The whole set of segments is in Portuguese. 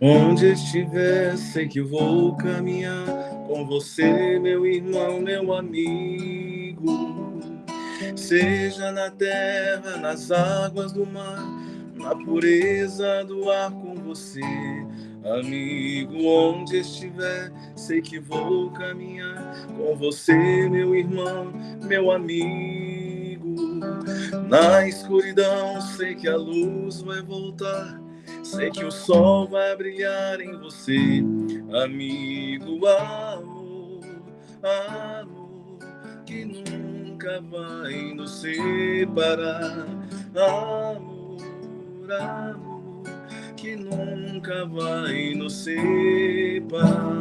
Onde estiver, sei que vou caminhar com você, meu irmão, meu amigo. Seja na terra, nas águas do mar, na pureza do ar com você, amigo. Onde estiver, sei que vou caminhar com você, meu irmão, meu amigo. Na escuridão, sei que a luz vai voltar. Sei que o sol vai brilhar em você, amigo. Amor, amor, que nunca vai nos separar. Amor, amor, que nunca vai nos separar.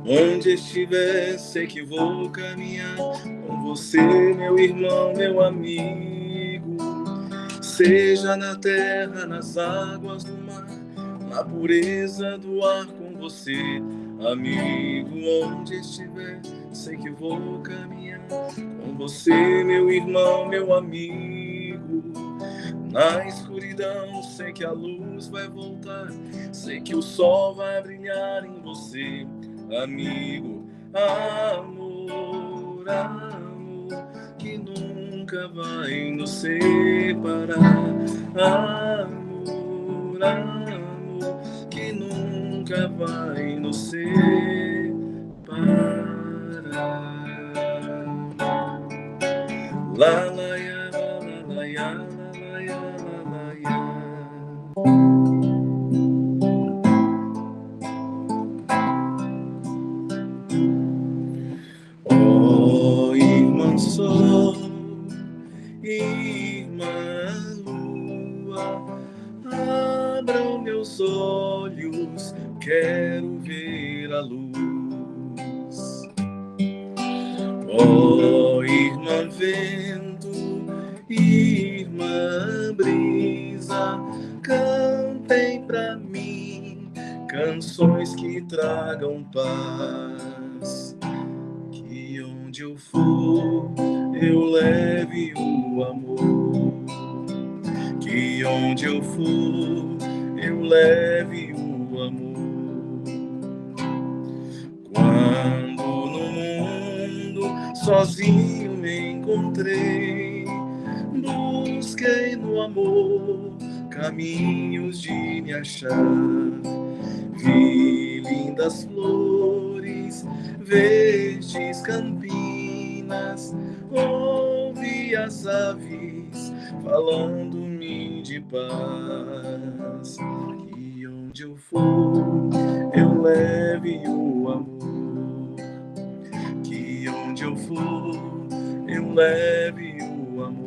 Onde estiver, sei que vou caminhar com você, meu irmão, meu amigo. Seja na terra, nas águas do mar, na pureza do ar com você, amigo. Onde estiver, sei que vou caminhar com você, meu irmão, meu amigo. Na escuridão, sei que a luz vai voltar, sei que o sol vai brilhar em você, amigo. Amor, amor, que nunca vai nos separar. Amor, amor, que nunca vai nos separar. La la ya, la la ya, la la ya, la la ya. Oh, irmã sol, irmã lua, abram meus olhos, quero ver a luz. Oh, irmã vento, irmã brisa, cantem pra mim canções que tragam paz. Que onde eu for, eu leve o amor. Que onde eu for, eu leve o amor. Quando no mundo sozinho me encontrei, busquei no amor caminhos de me achar. Vi lindas flores, verdes campinas, ouvi as aves falando-me de paz. Que onde eu for, eu leve o amor. Que onde eu for, eu leve o amor.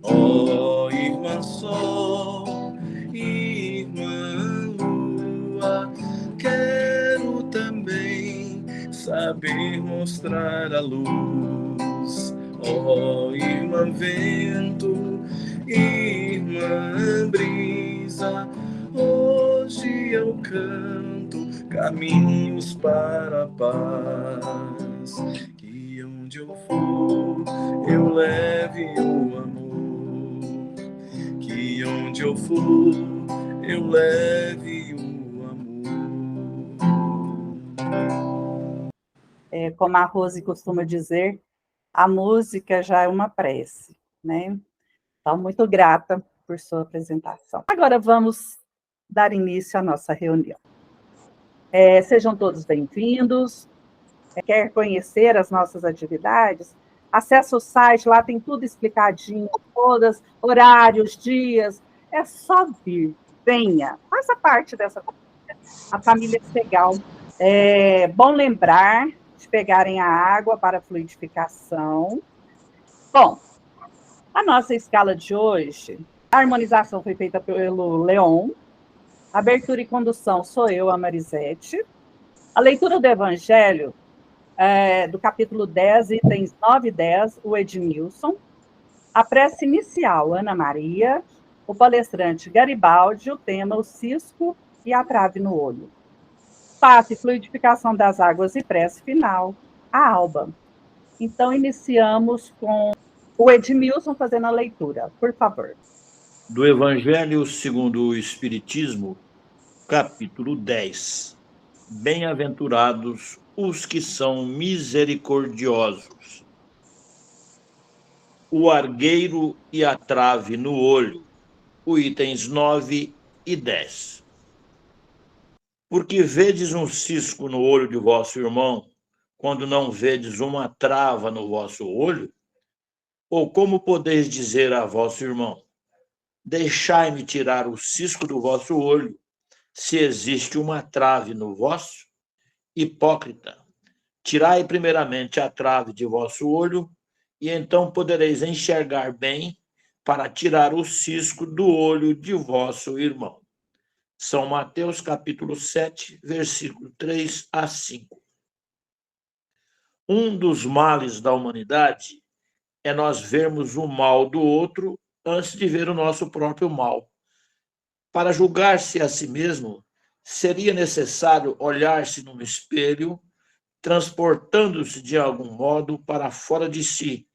Oh, irmã sol, irmã lua, quero também saber mostrar a luz. Oh, irmã vento, irmã brisa, hoje eu canto caminhos para a paz. Que onde eu for, eu leve o amor. Que onde eu for, eu leve o amor. Como a Rose costuma dizer, a música já é uma prece, né? Então, muito grata por sua apresentação. Agora vamos dar início à nossa reunião. Sejam todos bem-vindos. Quer conhecer as nossas atividades? Acesse o site, lá tem tudo explicadinho, todos horários, dias. É só vir, venha, faça parte dessa família, a família Segal. É bom lembrar de pegarem a água para fluidificação. Bom, a nossa escala de hoje, a harmonização foi feita pelo Leon, a abertura e condução sou eu, a Marisete, a leitura do Evangelho, do capítulo 10, itens 9 e 10, o Edmilson, a prece inicial, Ana Maria, o palestrante Garibaldi, o tema, o cisco e a trave no olho. Passe e fluidificação das águas e prece final, a Alba. Então, iniciamos com O Edmilson fazendo a leitura, por favor. Do Evangelho segundo o Espiritismo, capítulo 10. Bem-aventurados os que são misericordiosos. O argueiro e a trave no olho, os itens 9 e 10. Porque vedes um cisco no olho de vosso irmão, quando não vedes uma trava no vosso olho? Ou como podeis dizer a vosso irmão, deixai-me tirar o cisco do vosso olho, se existe uma trave no vosso? Hipócrita, tirai primeiramente a trave de vosso olho, e então podereis enxergar bem para tirar o cisco do olho de vosso irmão. São Mateus, capítulo 7, versículo 3 a 5. Um dos males da humanidade é nós vermos o mal do outro antes de ver o nosso próprio mal. Para julgar-se a si mesmo, seria necessário olhar-se no espelho, transportando-se de algum modo para fora de si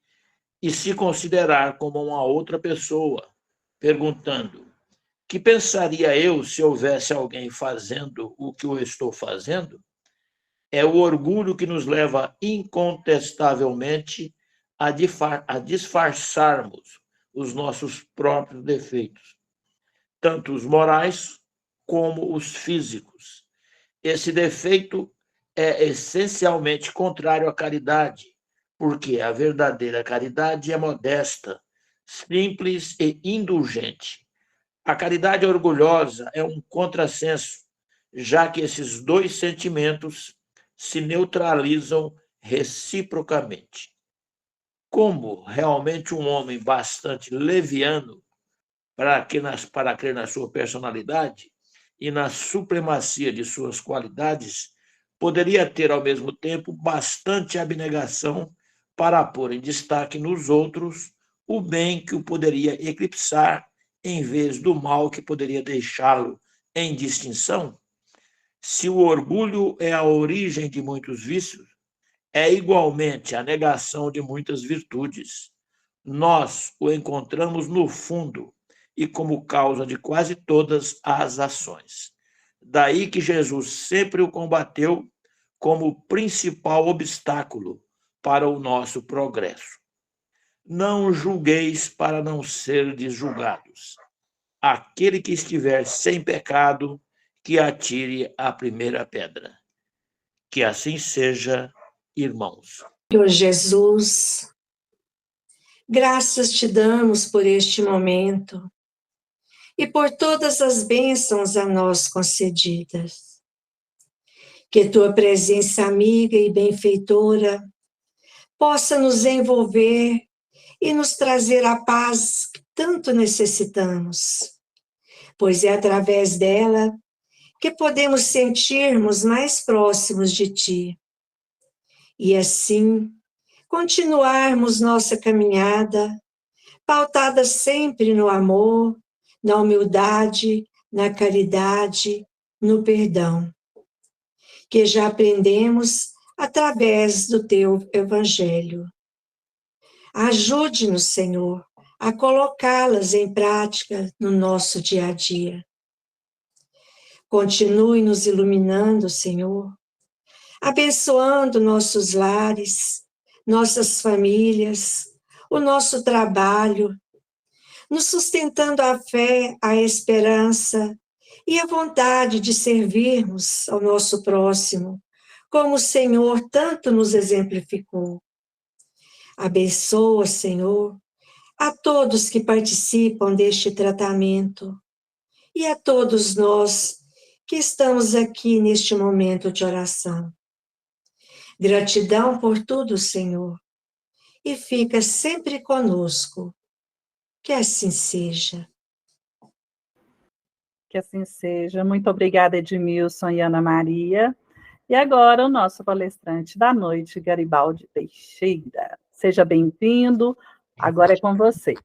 e se considerar como uma outra pessoa, perguntando: que pensaria eu se houvesse alguém fazendo o que eu estou fazendo? É o orgulho que nos leva incontestavelmente a disfarçarmos os nossos próprios defeitos, tanto os morais como os físicos. Esse defeito é essencialmente contrário à caridade, porque a verdadeira caridade é modesta, simples e indulgente. A caridade orgulhosa é um contrassenso, já que esses dois sentimentos se neutralizam reciprocamente. Como realmente um homem bastante leviano para crer na sua personalidade e na supremacia de suas qualidades, poderia ter, ao mesmo tempo, bastante abnegação para pôr em destaque nos outros o bem que o poderia eclipsar em vez do mal que poderia deixá-lo em distinção? Se o orgulho é a origem de muitos vícios, é igualmente a negação de muitas virtudes. Nós o encontramos no fundo e como causa de quase todas as ações. Daí que Jesus sempre o combateu como principal obstáculo para o nosso progresso. Não julgueis para não serdes julgados. Aquele que estiver sem pecado, que atire a primeira pedra. Que assim seja, irmãos. Senhor Jesus, graças te damos por este momento e por todas as bênçãos a nós concedidas. Que tua presença amiga e benfeitora possa nos envolver e nos trazer a paz que tanto necessitamos, pois é através dela que podemos sentirmos mais próximos de ti. E assim, continuarmos nossa caminhada, pautada sempre no amor, na humildade, na caridade, no perdão, que já aprendemos através do teu Evangelho. Ajude-nos, Senhor, a colocá-las em prática no nosso dia a dia. Continue nos iluminando, Senhor, abençoando nossos lares, nossas famílias, o nosso trabalho, nos sustentando a fé, a esperança e a vontade de servirmos ao nosso próximo, como o Senhor tanto nos exemplificou. Abençoa, Senhor, a todos que participam deste tratamento e a todos nós que estamos aqui neste momento de oração. Gratidão por tudo, Senhor, e fica sempre conosco. Que assim seja. Que assim seja. Muito obrigada, Edmilson e Ana Maria. E agora o nosso palestrante da noite, Garibaldi Teixeira. Seja bem-vindo, agora é com você.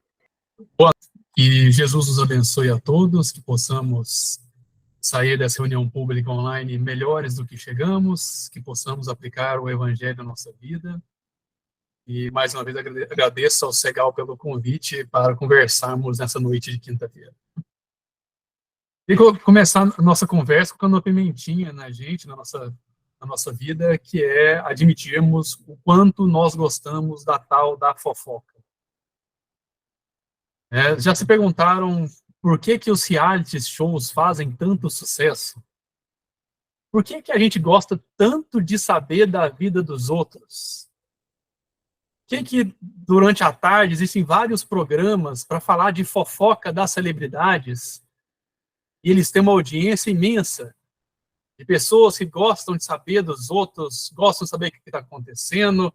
Que Jesus nos abençoe a todos, que possamos sair dessa reunião pública online melhores do que chegamos, que possamos aplicar o Evangelho na nossa vida E, mais uma vez, agradeço ao Segal pelo convite para conversarmos nessa noite de quinta-feira. E começar a nossa conversa com uma pimentinha na gente, na nossa vida, que é admitirmos o quanto nós gostamos da tal da fofoca. Já se perguntaram por que os reality shows fazem tanto sucesso? Por que a gente gosta tanto de saber da vida dos outros? Por que durante a tarde existem vários programas para falar de fofoca das celebridades e eles têm uma audiência imensa de pessoas que gostam de saber dos outros, gostam de saber o que está acontecendo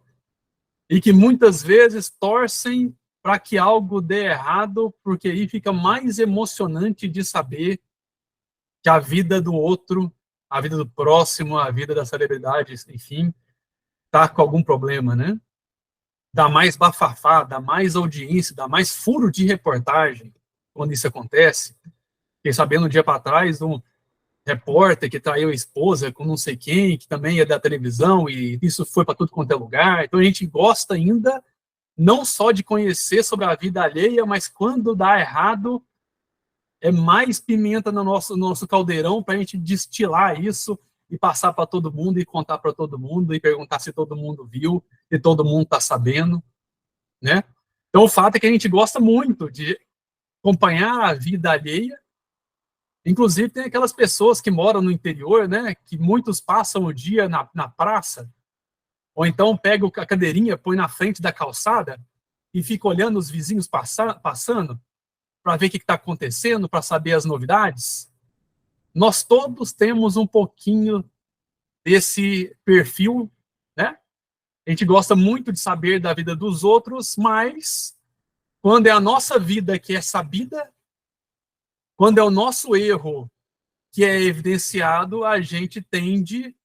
e que muitas vezes torcem para que algo dê errado, porque aí fica mais emocionante de saber que a vida do outro, a vida do próximo, a vida das celebridades, enfim, está com algum problema, né? Dá mais bafafá, dá mais audiência, dá mais furo de reportagem quando isso acontece. Fiquei sabendo um dia para trás um repórter que traiu a esposa com não sei quem, que também é da televisão, e isso foi para tudo quanto é lugar. Então a gente gosta ainda não só de conhecer sobre a vida alheia, mas quando dá errado, é mais pimenta no nosso caldeirão para a gente destilar isso e passar para todo mundo e contar para todo mundo e perguntar se todo mundo viu e todo mundo está sabendo, né? Então o fato é que a gente gosta muito de acompanhar a vida alheia. Inclusive tem aquelas pessoas que moram no interior, né? Que muitos passam o dia na praça, ou então pega a cadeirinha, põe na frente da calçada e fica olhando os vizinhos passando para ver o que está acontecendo, para saber as novidades. Nós todos temos um pouquinho desse perfil, né? A gente gosta muito de saber da vida dos outros, mas quando é a nossa vida que é sabida, quando é o nosso erro que é evidenciado, a gente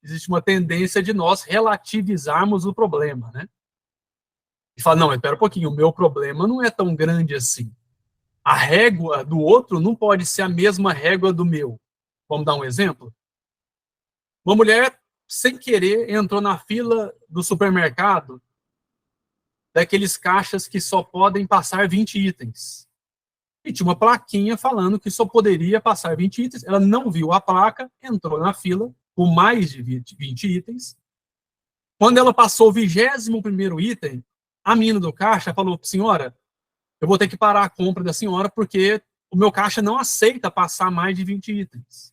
existe uma tendência de nós relativizarmos o problema, né? E fala, não, espera um pouquinho, o meu problema não é tão grande assim. A régua do outro não pode ser a mesma régua do meu. Vamos dar um exemplo? Uma mulher, sem querer, entrou na fila do supermercado daqueles caixas que só podem passar 20 itens. E tinha uma plaquinha falando que só poderia passar 20 itens. Ela não viu a placa, entrou na fila com mais de 20 itens. Quando ela passou o 21º item, a menina do caixa falou, senhora, eu vou ter que parar a compra da senhora porque o meu caixa não aceita passar mais de 20 itens.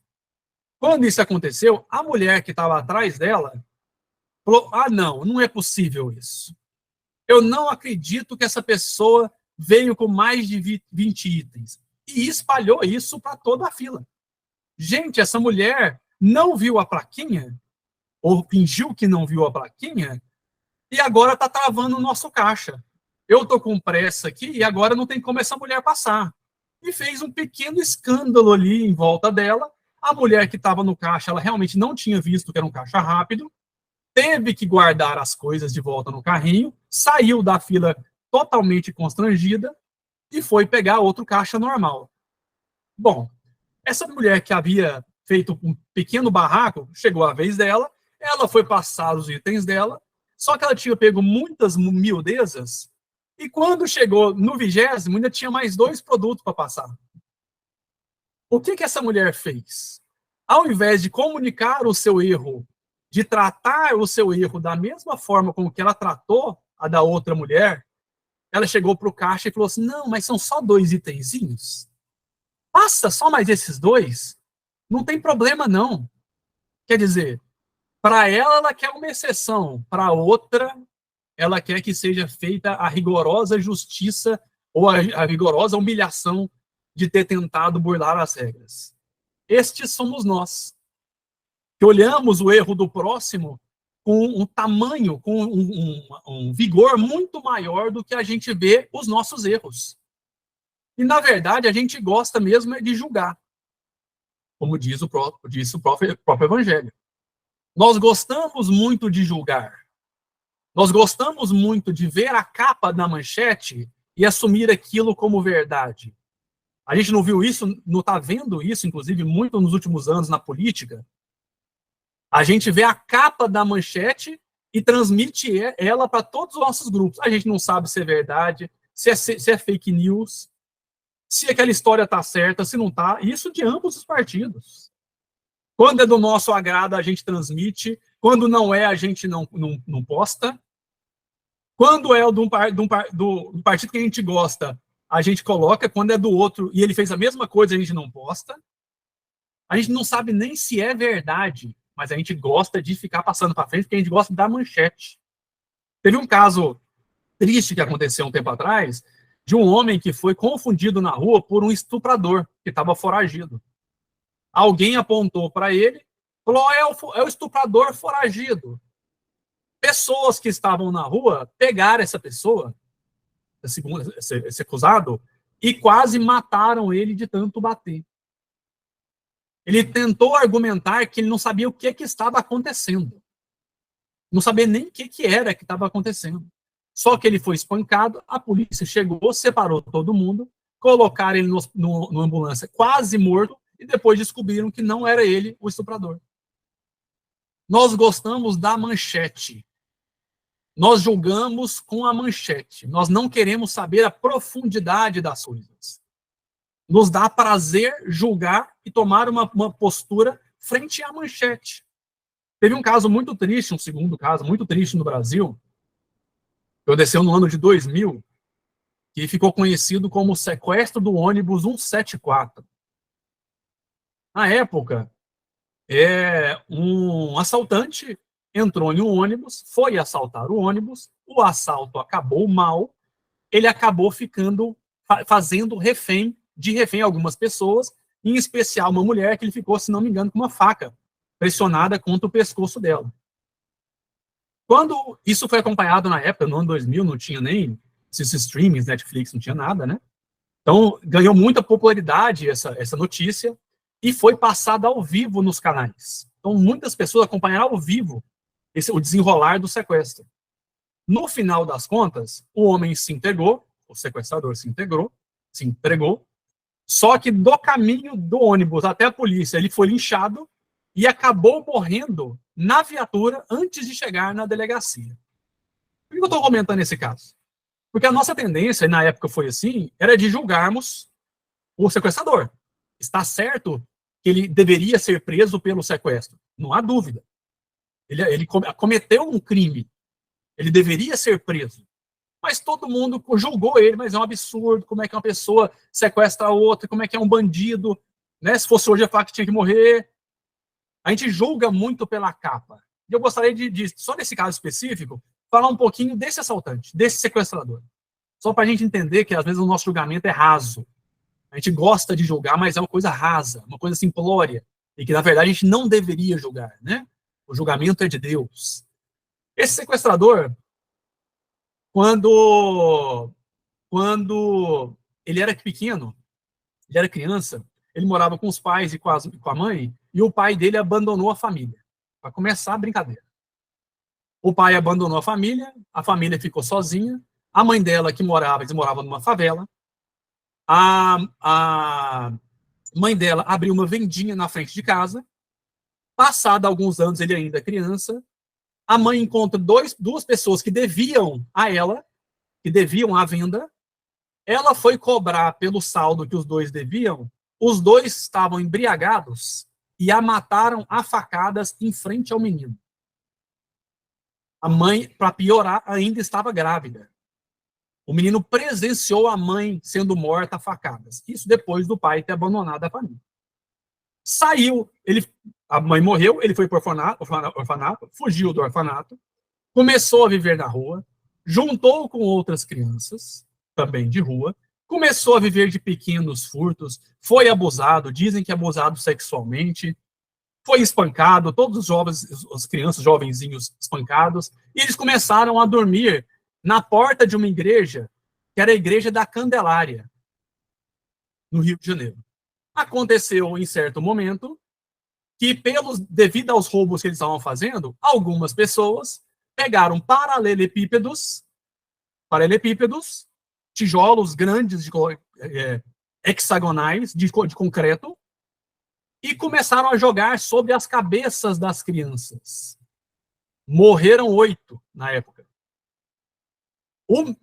Quando isso aconteceu, a mulher que estava atrás dela falou, não é possível isso. Eu não acredito que essa pessoa veio com mais de 20 itens. E espalhou isso para toda a fila. Gente, essa mulher não viu a plaquinha, ou fingiu que não viu a plaquinha, e agora está travando o nosso caixa. Eu estou com pressa aqui e agora não tem como essa mulher passar. E fez um pequeno escândalo ali em volta dela. A mulher que estava no caixa, ela realmente não tinha visto que era um caixa rápido, teve que guardar as coisas de volta no carrinho, saiu da fila totalmente constrangida e foi pegar outro caixa normal. Bom, essa mulher que havia feito um pequeno barraco, chegou a vez dela, ela foi passar os itens dela, só que ela tinha pego muitas miudezas e quando chegou no 20º, ainda tinha mais 2 produtos para passar. O que essa mulher fez? Ao invés de comunicar o seu erro, de tratar o seu erro da mesma forma como que ela tratou a da outra mulher, ela chegou para o caixa e falou assim, não, mas são só 2 itenzinhos. Passa só mais esses 2. Não tem problema, não. Quer dizer, para ela quer uma exceção. Para a outra, ela quer que seja feita a rigorosa justiça ou a rigorosa humilhação de ter tentado burlar as regras. Estes somos nós, que olhamos o erro do próximo com um tamanho, com um vigor muito maior do que a gente vê os nossos erros. E, na verdade, a gente gosta mesmo de julgar, como diz o próprio Evangelho. Nós gostamos muito de julgar. Nós gostamos muito de ver a capa da manchete e assumir aquilo como verdade. A gente não viu isso, não está vendo isso, inclusive, muito nos últimos anos na política. A gente vê a capa da manchete e transmite ela para todos os nossos grupos. A gente não sabe se é verdade, se é fake news, se aquela história está certa, se não está. Isso de ambos os partidos. Quando é do nosso agrado, a gente transmite. Quando não é, a gente não posta. Quando é do partido que a gente gosta, a gente coloca. Quando é do outro e ele fez a mesma coisa, a gente não posta. A gente não sabe nem se é verdade, mas a gente gosta de ficar passando para frente, porque a gente gosta da manchete. Teve um caso triste que aconteceu um tempo atrás, de um homem que foi confundido na rua por um estuprador, que estava foragido. Alguém apontou para ele, falou, é o estuprador foragido. Pessoas que estavam na rua pegaram essa pessoa, esse acusado, e quase mataram ele de tanto bater. Ele tentou argumentar que ele não sabia o que estava acontecendo. Não sabia nem o que era que estava acontecendo. Só que ele foi espancado, a polícia chegou, separou todo mundo, colocaram ele numa ambulância quase morto, e depois descobriram que não era ele o estuprador. Nós gostamos da manchete. Nós julgamos com a manchete. Nós não queremos saber a profundidade das coisas. Nos dá prazer julgar e tomar uma postura frente à manchete. Teve um caso muito triste, um segundo caso muito triste no Brasil, que aconteceu no ano de 2000, que ficou conhecido como o sequestro do ônibus 174. Na época, um assaltante entrou em um ônibus, foi assaltar o ônibus, o assalto acabou mal, ele acabou fazendo refém algumas pessoas, em especial uma mulher que ele ficou, se não me engano, com uma faca pressionada contra o pescoço dela. Quando isso foi acompanhado na época, no ano 2000, não tinha nem esses streamings, Netflix, não tinha nada, né? Então, ganhou muita popularidade essa notícia e foi passada ao vivo nos canais. Então, muitas pessoas acompanharam ao vivo o desenrolar do sequestro. No final das contas, o homem se entregou, o sequestrador se entregou, só que do caminho do ônibus até a polícia, ele foi linchado e acabou morrendo na viatura antes de chegar na delegacia. Por que eu estou comentando esse caso? Porque a nossa tendência, e na época foi assim, era de julgarmos o sequestrador. Está certo que ele deveria ser preso pelo sequestro. Não há dúvida. Ele cometeu um crime. Ele deveria ser preso. Mas todo mundo julgou ele, mas é um absurdo. Como é que uma pessoa sequestra a outra? Como é que é um bandido? Né? Se fosse hoje, a faca tinha que morrer. A gente julga muito pela capa. E eu gostaria só nesse caso específico, falar um pouquinho desse assaltante, desse sequestrador. Só para a gente entender que, às vezes, o nosso julgamento é raso. A gente gosta de julgar, mas é uma coisa rasa, uma coisa simplória. E que, na verdade, a gente não deveria julgar, né? O julgamento é de Deus. Esse sequestrador, quando ele era pequeno, ele era criança, ele morava com os pais e com a mãe, e o pai dele abandonou a família. Para começar a brincadeira. O pai abandonou a família ficou sozinha, a mãe dela, eles moravam numa favela, a mãe dela abriu uma vendinha na frente de casa, passado alguns anos, ele ainda é criança, a mãe encontra duas pessoas que deviam a ela, que deviam a venda, ela foi cobrar pelo saldo que os dois deviam, os dois estavam embriagados e a mataram a facadas em frente ao menino. A mãe, para piorar, ainda estava grávida. O menino presenciou a mãe sendo morta a facadas. Isso depois do pai ter abandonado a família. Saiu, a mãe morreu, ele foi para o orfanato, fugiu do orfanato, começou a viver na rua, juntou com outras crianças, também de rua, começou a viver de pequenos furtos, foi abusado, dizem que abusado sexualmente, foi espancado, todos os jovens, as crianças, jovenzinhos espancados, e eles começaram a dormir na porta de uma igreja, que era a Igreja da Candelária, no Rio de Janeiro. Aconteceu, em certo momento, que, devido aos roubos que eles estavam fazendo, algumas pessoas pegaram paralelepípedos, tijolos grandes, hexagonais, de concreto, e começaram a jogar sobre as cabeças das crianças. Morreram 8 na época.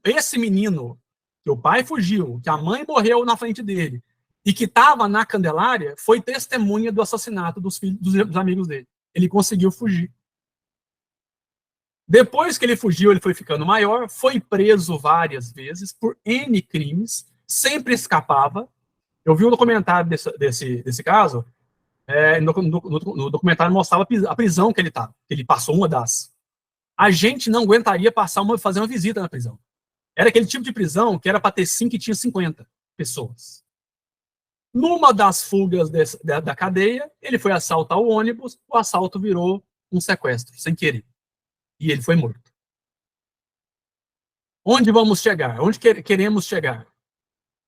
Esse menino, que o pai fugiu, que a mãe morreu na frente dele, e que estava na Candelária, foi testemunha do assassinato dos filhos, dos amigos dele. Ele conseguiu fugir. Depois que ele fugiu, ele foi ficando maior, foi preso várias vezes por N crimes, sempre escapava. Eu vi um documentário desse caso, no documentário mostrava a prisão que ele estava, que ele passou uma das. A gente não aguentaria fazer uma visita na prisão. Era aquele tipo de prisão que era para ter 5 e tinha 50 pessoas. Numa das fugas da cadeia, ele foi assaltar o ônibus, o assalto virou um sequestro, sem querer. E ele foi morto. Onde vamos chegar? Onde queremos chegar?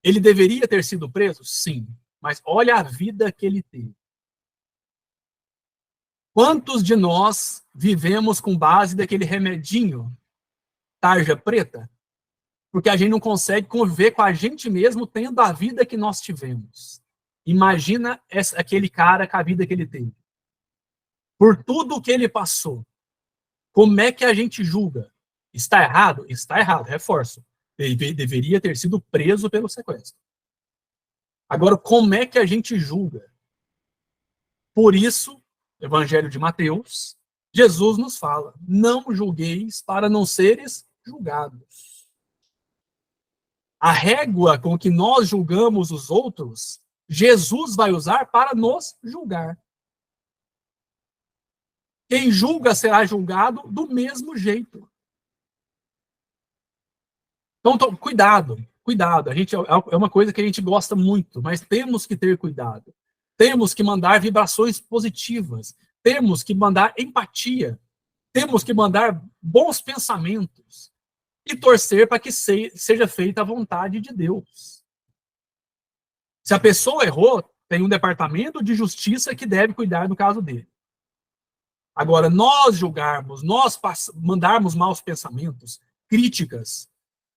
Ele deveria ter sido preso? Sim. Mas olha a vida que ele teve. Quantos de nós vivemos com base daquele remedinho, tarja preta? Porque a gente não consegue conviver com a gente mesmo tendo a vida que nós tivemos. Imagina aquele cara com a vida que ele teve. Por tudo que ele passou. Como é que a gente julga? Está errado? Está errado, reforço. Ele deveria ter sido preso pelo sequestro. Agora, como é que a gente julga? Por isso, Evangelho de Mateus, Jesus nos fala, não julgueis para não seres julgados. A régua com que nós julgamos os outros, Jesus vai usar para nos julgar. Quem julga será julgado do mesmo jeito. Então, cuidado. É uma coisa que a gente gosta muito, mas temos que ter cuidado. Temos que mandar vibrações positivas. Temos que mandar empatia. Temos que mandar bons pensamentos. E torcer para que seja feita a vontade de Deus. Se a pessoa errou, tem um departamento de justiça que deve cuidar do caso dele. Agora, nós julgarmos, nós mandarmos maus pensamentos, críticas,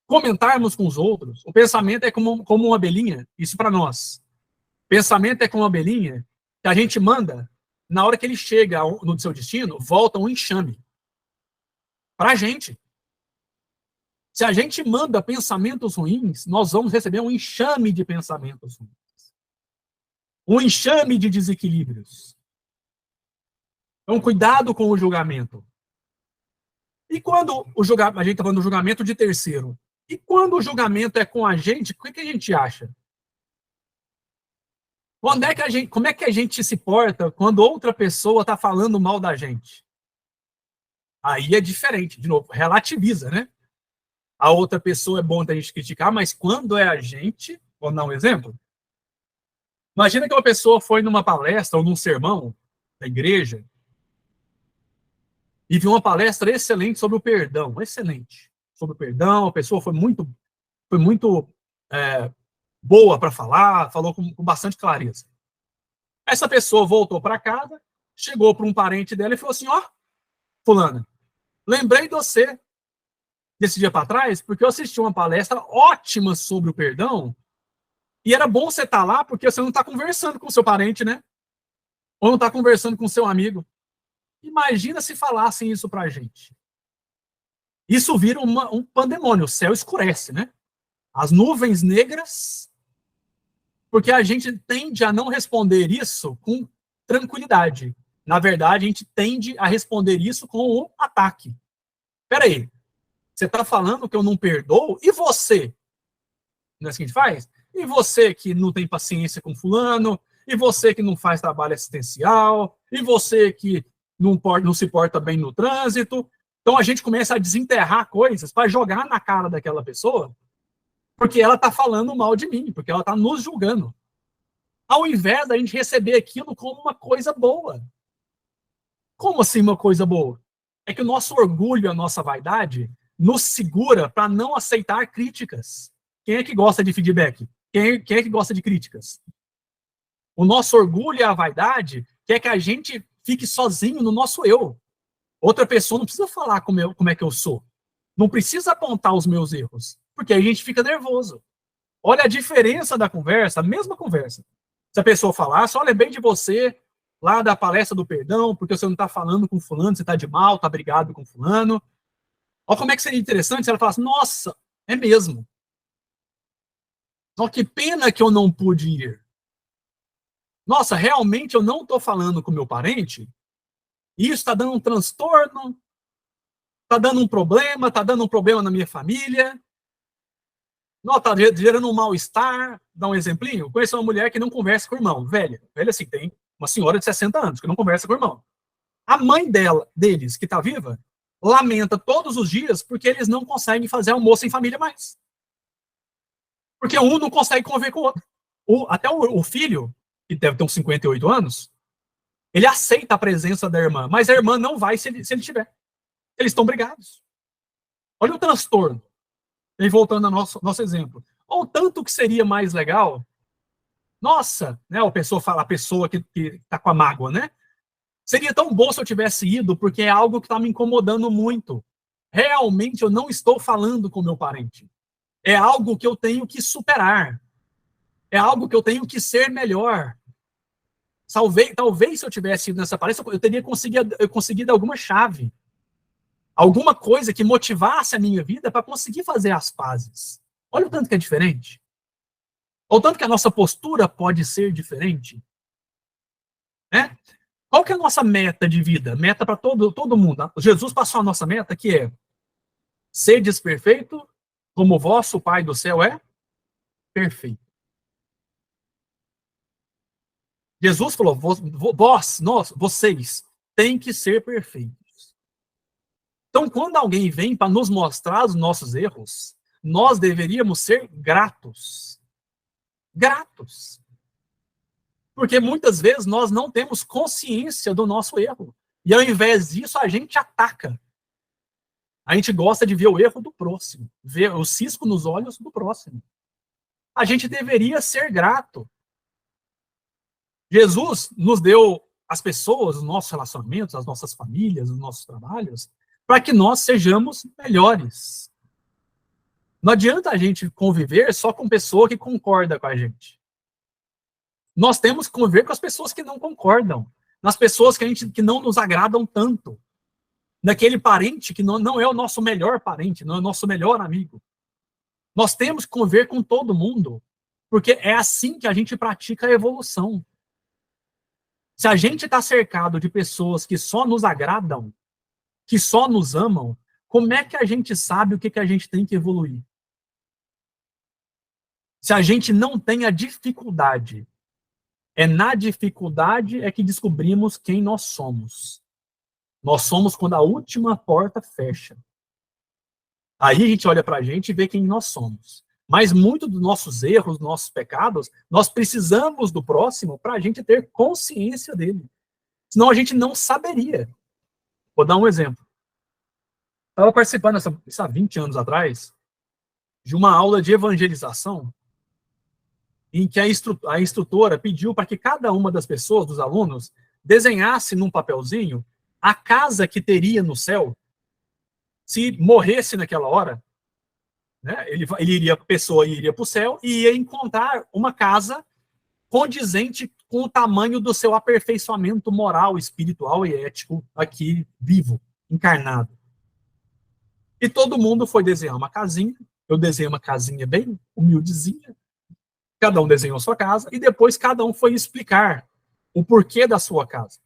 comentarmos com os outros, o pensamento é como uma abelhinha, isso para nós. Pensamento é como uma abelhinha que a gente manda, na hora que ele chega no seu destino, volta um enxame. Para a gente. Se a gente manda pensamentos ruins, nós vamos receber um enxame de pensamentos ruins. Um enxame de desequilíbrios. Então, cuidado com o julgamento. E quando a gente está falando do julgamento de terceiro? E quando o julgamento é com a gente, o que a gente acha? Como é que a gente se porta quando outra pessoa está falando mal da gente? Aí é diferente, de novo, relativiza, né? A outra pessoa é bom da gente criticar, mas quando é a gente, vou dar um exemplo. Imagina que uma pessoa foi numa palestra ou num sermão da igreja e viu uma palestra excelente sobre o perdão, excelente. Sobre o perdão, a pessoa foi muito boa para falar, falou com bastante clareza. Essa pessoa voltou para casa, chegou para um parente dela e falou assim, ó, fulana, lembrei de você desse dia para trás, porque eu assisti uma palestra ótima sobre o perdão, e era bom você estar lá, porque você não está conversando com o seu parente, né? Ou não está conversando com o seu amigo. Imagina se falassem isso para a gente. Isso vira um pandemônio, o céu escurece, né? As nuvens negras, porque a gente tende a não responder isso com tranquilidade. Na verdade, a gente tende a responder isso com um ataque. Espera aí, você está falando que eu não perdoo? E você? Não é assim que a gente faz? E você que não tem paciência com fulano? E você que não faz trabalho assistencial? E você que não se porta bem no trânsito? Então a gente começa a desenterrar coisas para jogar na cara daquela pessoa, porque ela está falando mal de mim, porque ela está nos julgando. Ao invés da gente receber aquilo como uma coisa boa. Como assim uma coisa boa? É que o nosso orgulho, a nossa vaidade, nos segura para não aceitar críticas. Quem é que gosta de feedback? Quem é que gosta de críticas? O nosso orgulho e a vaidade quer que a gente fique sozinho no nosso eu. Outra pessoa não precisa falar como é que eu sou. Não precisa apontar os meus erros, porque aí a gente fica nervoso. Olha a diferença da conversa, a mesma conversa. Se a pessoa falasse, olha bem de você, lá da palestra do perdão, porque você não está falando com fulano, você está de mal, está brigado com fulano. Olha como é que seria interessante se ela falasse, nossa, é mesmo. Só que pena que eu não pude ir. Nossa, realmente eu não estou falando com meu parente? Isso está dando um transtorno? Está dando um problema? Está dando um problema na minha família? Não, está gerando um mal-estar? Dá um exemplinho. Conheço uma mulher que não conversa com o irmão. Velha assim, tem uma senhora de 60 anos que não conversa com o irmão. A mãe deles, que está viva, lamenta todos os dias porque eles não conseguem fazer almoço em família mais. Porque um não consegue conviver com o outro. Até o filho, que deve ter uns 58 anos, ele aceita a presença da irmã, mas a irmã não vai se ele tiver. Eles estão brigados. Olha o transtorno. E voltando ao nosso exemplo. Ou tanto que seria mais legal, nossa, né, a pessoa que está com a mágoa, né? Seria tão bom se eu tivesse ido, porque é algo que está me incomodando muito. Realmente eu não estou falando com meu parente. É algo que eu tenho que superar. É algo que eu tenho que ser melhor. Talvez se eu tivesse ido nessa palestra, eu teria conseguido alguma chave. Alguma coisa que motivasse a minha vida para conseguir fazer as pazes. Olha o tanto que é diferente. Olha o tanto que a nossa postura pode ser diferente. Né? Qual que é a nossa meta de vida? Meta para todo mundo. Jesus passou a nossa meta, que é ser desperfeito, como vosso Pai do céu é perfeito. Jesus falou, vocês têm que ser perfeitos. Então, quando alguém vem para nos mostrar os nossos erros, nós deveríamos ser gratos. Gratos. Porque muitas vezes nós não temos consciência do nosso erro. E ao invés disso, a gente ataca. A gente gosta de ver o erro do próximo, ver o cisco nos olhos do próximo. A gente deveria ser grato. Jesus nos deu as pessoas, os nossos relacionamentos, as nossas famílias, os nossos trabalhos, para que nós sejamos melhores. Não adianta a gente conviver só com pessoa que concorda com a gente. Nós temos que conviver com as pessoas que não concordam, nas pessoas que não nos agradam tanto, naquele parente que não é o nosso melhor parente, não é o nosso melhor amigo. Nós temos que conviver com todo mundo, porque é assim que a gente pratica a evolução. Se a gente está cercado de pessoas que só nos agradam, que só nos amam, como é que a gente sabe o que a gente tem que evoluir? Se a gente não tem a dificuldade, é na dificuldade é que descobrimos quem nós somos. Nós somos quando a última porta fecha. Aí a gente olha para a gente e vê quem nós somos. Mas muito dos nossos erros, nossos pecados, nós precisamos do próximo para a gente ter consciência dele. Senão a gente não saberia. Vou dar um exemplo. Estava participando, há 20 anos atrás, de uma aula de evangelização, em que a instrutora pediu para que cada uma das pessoas, dos alunos, desenhasse num papelzinho a casa que teria no céu se morresse naquela hora. Né? A pessoa iria para o céu e ia encontrar uma casa condizente com o tamanho do seu aperfeiçoamento moral, espiritual e ético aqui vivo, encarnado. E todo mundo foi desenhar uma casinha. Eu desenhei uma casinha bem humildezinha. Cada um desenhou sua casa e depois cada um foi explicar o porquê da sua casa.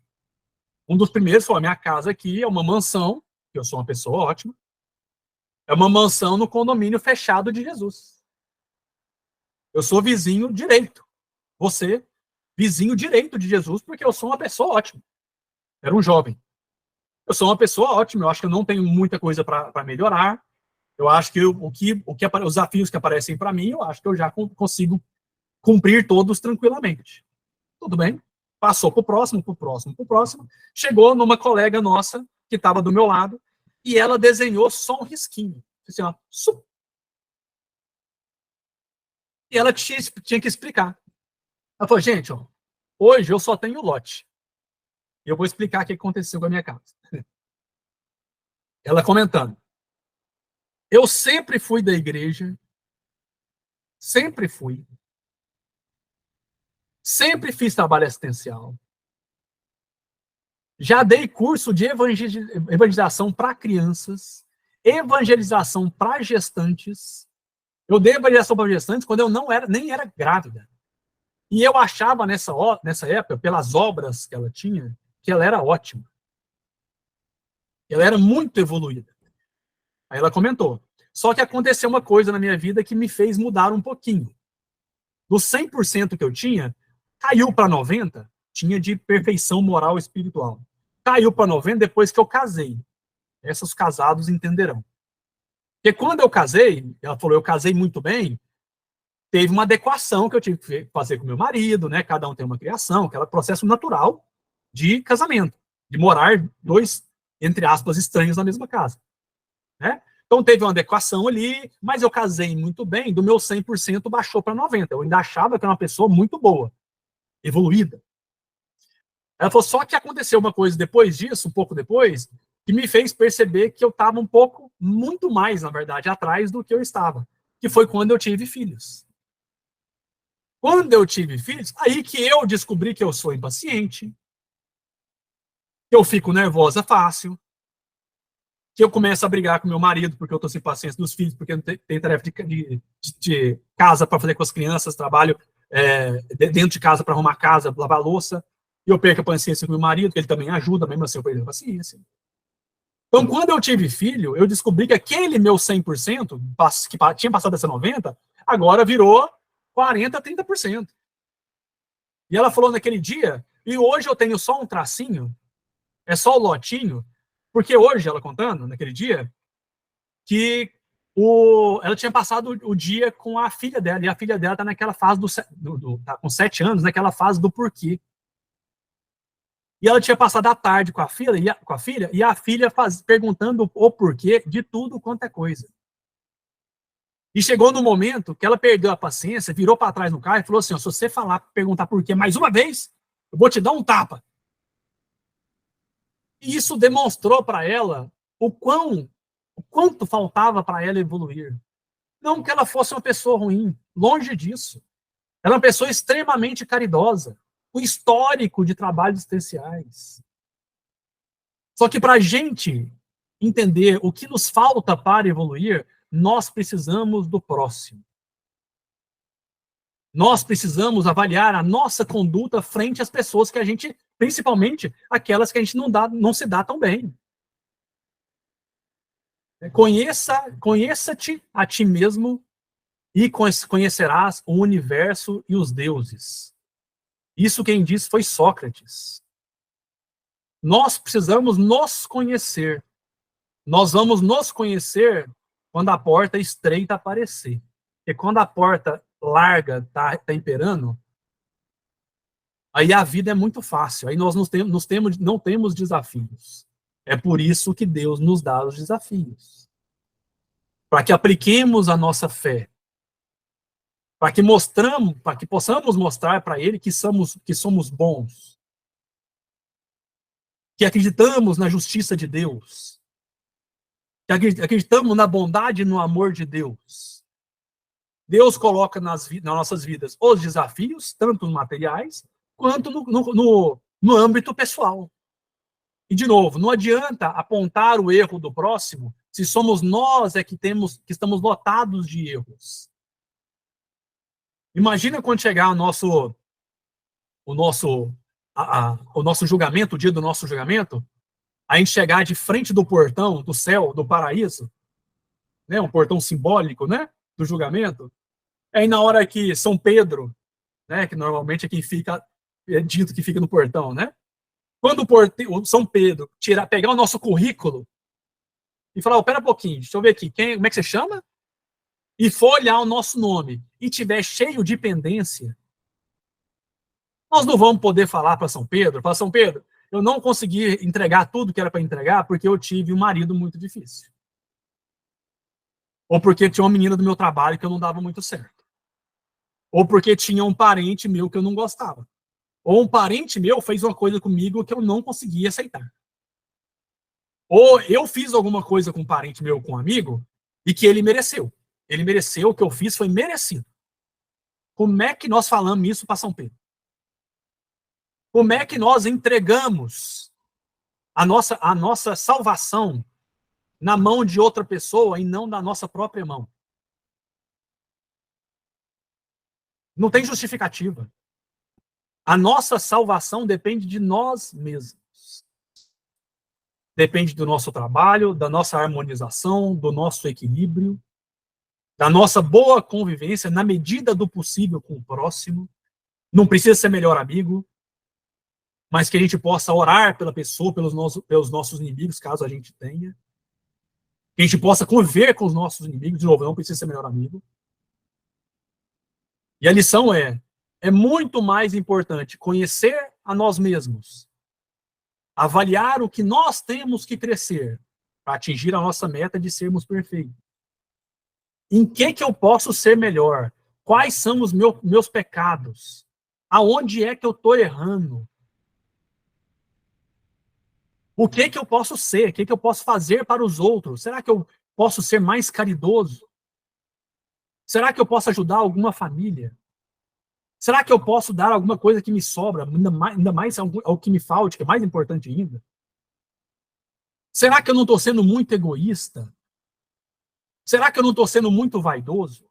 Um dos primeiros foi: a minha casa aqui é uma mansão, que eu sou uma pessoa ótima, é uma mansão no condomínio fechado de Jesus. Eu sou vizinho direito. Você, vizinho direito de Jesus, porque eu sou uma pessoa ótima. Era um jovem. Eu sou uma pessoa ótima, eu acho que eu não tenho muita coisa para melhorar. Eu acho que os desafios que aparecem para mim, eu acho que eu já consigo cumprir todos tranquilamente. Tudo bem? Passou para o próximo, para o próximo, para o próximo. Chegou numa colega nossa, que estava do meu lado, e ela desenhou só um risquinho. Assim, ó, e ela tinha que explicar. Ela falou: gente, ó, hoje eu só tenho lote. E eu vou explicar o que aconteceu com a minha casa. Ela comentando: eu sempre fui da igreja, sempre fui. Sempre fiz trabalho assistencial. Já dei curso de evangelização para crianças, evangelização para gestantes. Eu dei evangelização para gestantes quando eu nem era grávida. E eu achava nessa época, pelas obras que ela tinha, que ela era ótima. Ela era muito evoluída. Aí ela comentou. Só que aconteceu uma coisa na minha vida que me fez mudar um pouquinho. Dos 100% que eu tinha, caiu para 90%, tinha de perfeição moral e espiritual. Caiu para 90% depois que eu casei. Esses casados entenderão. Porque quando eu casei, ela falou, eu casei muito bem, teve uma adequação que eu tive que fazer com meu marido, né? Cada um tem uma criação, aquele processo natural de casamento, de morar dois, entre aspas, estranhos na mesma casa. Né? Então teve uma adequação ali, mas eu casei muito bem, do meu 100% baixou para 90%. Eu ainda achava que era uma pessoa muito boa, evoluída. Ela falou, só que aconteceu uma coisa depois disso, um pouco depois, que me fez perceber que eu estava um pouco, muito mais, na verdade, atrás do que eu estava, que foi quando eu tive filhos. Quando eu tive filhos, aí que eu descobri que eu sou impaciente, que eu fico nervosa fácil, que eu começo a brigar com meu marido porque eu estou sem paciência dos filhos, porque não tem tarefa de casa para fazer com as crianças, trabalho dentro de casa para arrumar casa, lavar louça, e eu perco a paciência com meu marido, que ele também ajuda, mesmo assim eu perco a paciência. Então, quando eu tive filho, eu descobri que aquele meu 100%, que tinha passado essa 90%, agora virou 40%, 30%. E ela falou naquele dia, e hoje eu tenho só um tracinho, é só o lotinho, porque hoje, ela contando, naquele dia, que ela tinha passado o dia com a filha dela, e a filha dela está naquela fase tá com 7 anos, naquela fase do porquê. E ela tinha passado a tarde com a filha, e a filha perguntando o porquê de tudo quanto é coisa. E chegou no momento que ela perdeu a paciência, virou para trás no carro e falou assim, se você perguntar por quê mais uma vez, eu vou te dar um tapa. E isso demonstrou para ela o quanto faltava para ela evoluir. Não que ela fosse uma pessoa ruim, longe disso. Ela é uma pessoa extremamente caridosa, com histórico de trabalhos assistenciais. Só que para a gente entender o que nos falta para evoluir, nós precisamos do próximo. Nós precisamos avaliar a nossa conduta frente às pessoas que a gente, principalmente aquelas que a gente não se dá tão bem. Conheça-te a ti mesmo e conhecerás o universo e os deuses. Isso quem disse foi Sócrates. Nós precisamos nos conhecer. Nós vamos nos conhecer quando a porta estreita aparecer. Porque quando a porta larga está imperando, aí a vida é muito fácil. Aí nós não temos desafios. É por isso que Deus nos dá os desafios. Para que apliquemos a nossa fé. Para que possamos mostrar para Ele que somos bons. Que acreditamos na justiça de Deus. Que acreditamos na bondade e no amor de Deus. Deus coloca nas nossas vidas os desafios, tanto materiais, quanto no âmbito pessoal. E, de novo, não adianta apontar o erro do próximo se somos nós que estamos lotados de erros. Imagina quando chegar o nosso julgamento, o dia do nosso julgamento, a gente chegar de frente do portão do céu, do paraíso, né, um portão simbólico, né, do julgamento. Aí na hora que São Pedro, né, que normalmente é quem fica, é dito que fica no portão, né? Quando o São Pedro pegar o nosso currículo e falar, pera um pouquinho, deixa eu ver aqui, como é que você chama? E for olhar o nosso nome e tiver cheio de pendência, nós não vamos poder falar para São Pedro, eu não consegui entregar tudo que era para entregar porque eu tive um marido muito difícil. Ou porque tinha uma menina do meu trabalho que eu não dava muito certo. Ou porque tinha um parente meu que eu não gostava. Ou um parente meu fez uma coisa comigo que eu não conseguia aceitar. Ou eu fiz alguma coisa com um parente meu, com um amigo, e que ele mereceu. Ele mereceu, o que eu fiz foi merecido. Como é que nós falamos isso para São Pedro? Como é que nós entregamos a nossa salvação na mão de outra pessoa e não na nossa própria mão. Não tem justificativa. A nossa salvação depende de nós mesmos. Depende do nosso trabalho, da nossa harmonização, do nosso equilíbrio, da nossa boa convivência, na medida do possível com o próximo. Não precisa ser melhor amigo, mas que a gente possa orar pela pessoa, pelos nossos inimigos, caso a gente tenha. Que a gente possa conviver com os nossos inimigos. De novo, não precisa ser melhor amigo. E a lição é muito mais importante conhecer a nós mesmos, avaliar o que nós temos que crescer para atingir a nossa meta de sermos perfeitos. Em que eu posso ser melhor? Quais são os meus pecados? Aonde é que eu estou errando? O que eu posso ser? O que eu posso fazer para os outros? Será que eu posso ser mais caridoso? Será que eu posso ajudar alguma família? Será que eu posso dar alguma coisa que me sobra, ainda mais ao que me falte, que é mais importante ainda? Será que eu não estou sendo muito egoísta? Será que eu não estou sendo muito vaidoso?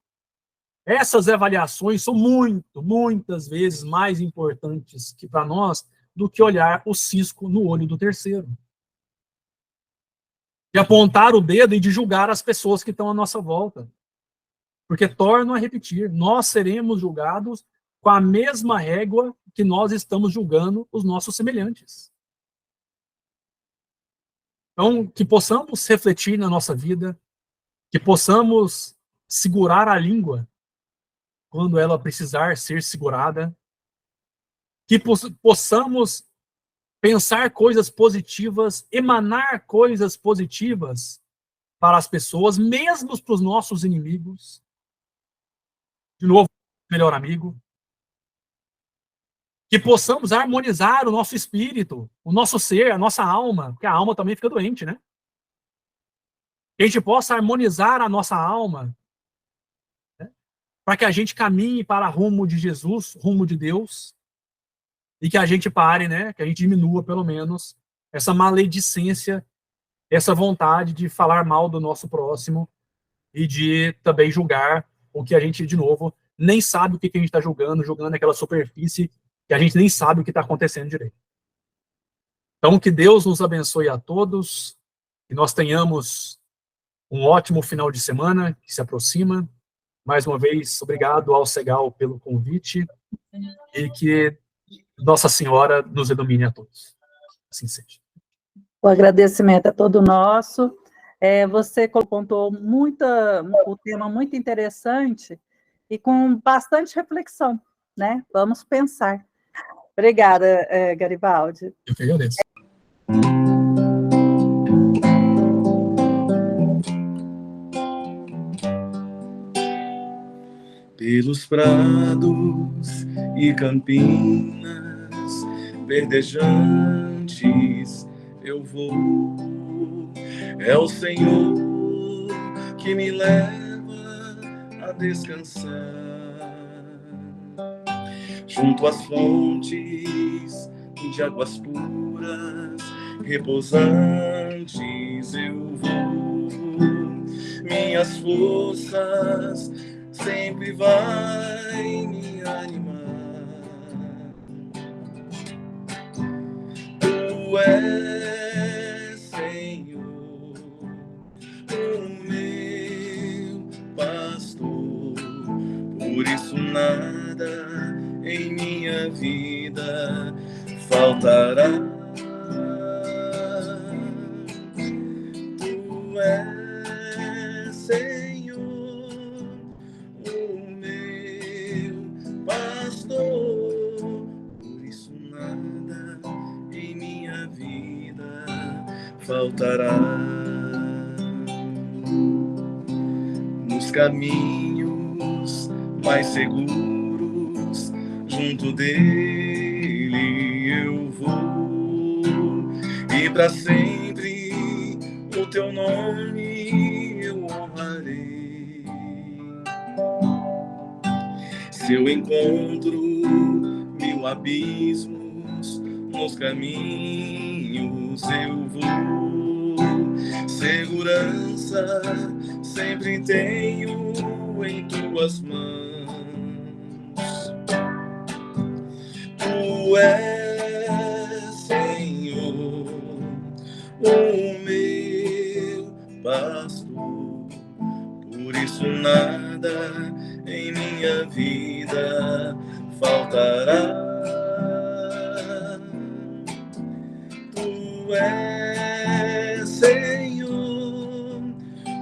Essas avaliações são muitas vezes mais importantes que para nós do que olhar o cisco no olho do terceiro. De apontar o dedo e de julgar as pessoas que estão à nossa volta. Porque, torno a repetir, nós seremos julgados com a mesma régua que nós estamos julgando os nossos semelhantes. Então, que possamos refletir na nossa vida, que possamos segurar a língua quando ela precisar ser segurada, que possamos pensar coisas positivas, emanar coisas positivas para as pessoas, mesmo para os nossos inimigos. De novo, melhor amigo. Que possamos harmonizar o nosso espírito, o nosso ser, a nossa alma, porque a alma também fica doente, né? Que a gente possa harmonizar a nossa alma, né? Para que a gente caminhe para rumo de Jesus, rumo de Deus, e que a gente pare, né? Que a gente diminua, pelo menos, essa maledicência, essa vontade de falar mal do nosso próximo e de também julgar o que a gente, de novo, nem sabe o que a gente está julgando aquela superfície que a gente nem sabe o que está acontecendo direito. Então, que Deus nos abençoe a todos, que nós tenhamos um ótimo final de semana que se aproxima. Mais uma vez, obrigado ao Segal pelo convite e que Nossa Senhora nos ilumine a todos. Assim seja. O agradecimento é todo nosso. Você pontuou um tema muito interessante e com bastante reflexão, né? Vamos pensar. Obrigada, Garibaldi. Eu que agradeço. Pelos prados e campinas verdejantes eu vou. É o Senhor que me leva a descansar. Junto às fontes de águas puras, repousantes eu vou. Minhas forças sempre vai me animar. Tu és, Senhor, o meu pastor, por isso nada em minha vida faltará. Tu és, Senhor, o meu pastor, por isso nada em minha vida faltará. Nos caminhos mais seguros, junto dele eu vou, e para sempre o teu nome eu honrarei. Se eu encontro mil abismos nos caminhos eu vou. Segurança sempre tenho em tuas mãos. Tu és, Senhor, o meu pastor, por isso nada em minha vida faltará. Tu és, Senhor,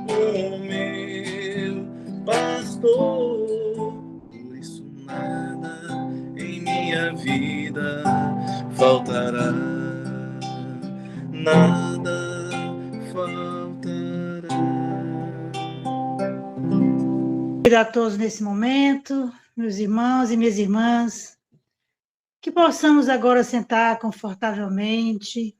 o meu pastor, por isso nada em minha vida faltará. Nada faltará. A todos nesse momento, meus irmãos e minhas irmãs, que possamos agora sentar confortavelmente,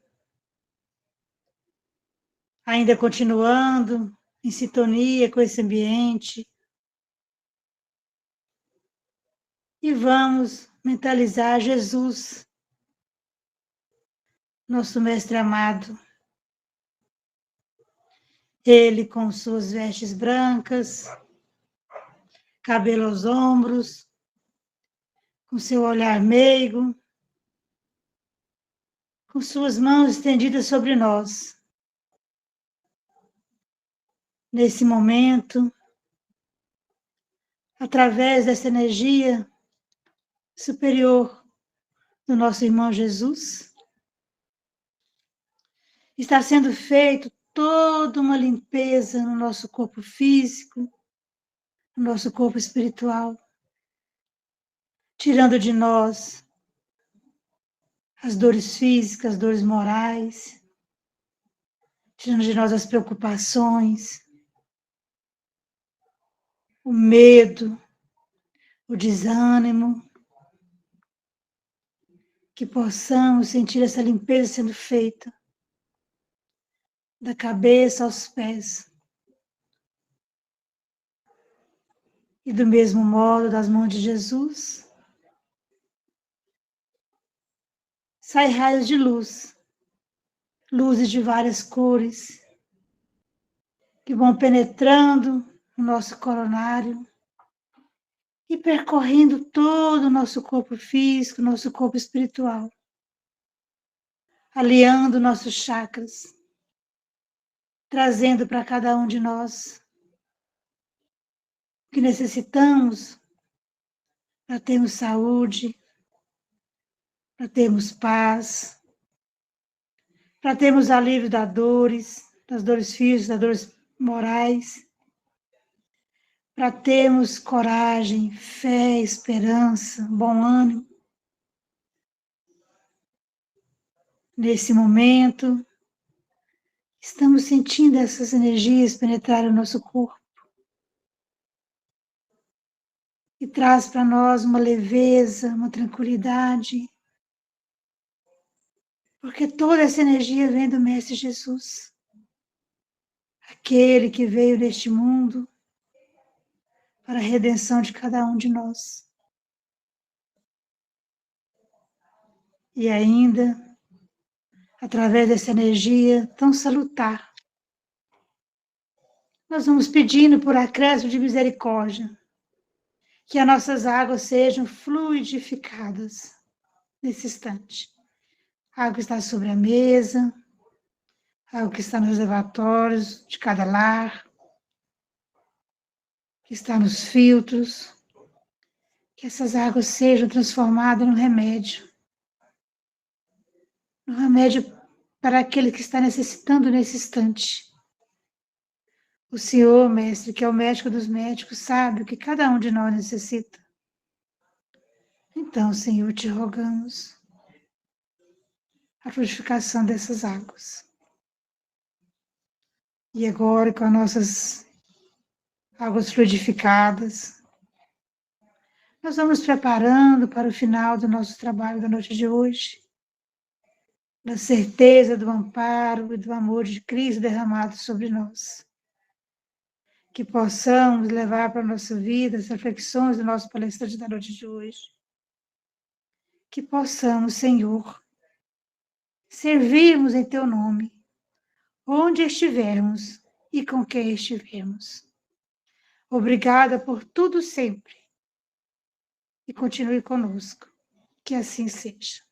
ainda continuando em sintonia com esse ambiente, e vamos mentalizar Jesus, nosso Mestre amado. Ele com suas vestes brancas, cabelo aos ombros, com seu olhar meigo, com suas mãos estendidas sobre nós. Nesse momento, através dessa energia superior do nosso irmão Jesus, está sendo feito toda uma limpeza no nosso corpo físico, no nosso corpo espiritual, tirando de nós as dores físicas, as dores morais, tirando de nós as preocupações, o medo, o desânimo, que possamos sentir essa limpeza sendo feita, da cabeça aos pés. E do mesmo modo, das mãos de Jesus, sai raios de luz, luzes de várias cores, que vão penetrando no nosso coronário e percorrendo todo o nosso corpo físico, nosso corpo espiritual, alinhando nossos chakras, trazendo para cada um de nós o que necessitamos para termos saúde, para termos paz, para termos alívio das dores físicas, das dores morais, para termos coragem, fé, esperança, bom ânimo. Nesse momento, estamos sentindo essas energias penetrarem o nosso corpo e traz para nós uma leveza, uma tranquilidade, porque toda essa energia vem do Mestre Jesus, aquele que veio neste mundo para a redenção de cada um de nós. E ainda, através dessa energia tão salutar, nós vamos pedindo por acréscimo de misericórdia, que as nossas águas sejam fluidificadas nesse instante. A água está sobre a mesa, a água que está nos reservatórios de cada lar, que está nos filtros, que essas águas sejam transformadas num remédio para aquele que está necessitando nesse instante. O Senhor, Mestre, que é o médico dos médicos, sabe o que cada um de nós necessita. Então, Senhor, te rogamos a fluidificação dessas águas. E agora, com as nossas águas fluidificadas, nós vamos preparando para o final do nosso trabalho da noite de hoje, da certeza do amparo e do amor de Cristo derramado sobre nós. Que possamos levar para a nossa vida as reflexões do nosso palestrante da noite de hoje. Que possamos, Senhor, servirmos em teu nome, onde estivermos e com quem estivermos. Obrigada por tudo sempre. E continue conosco. Que assim seja.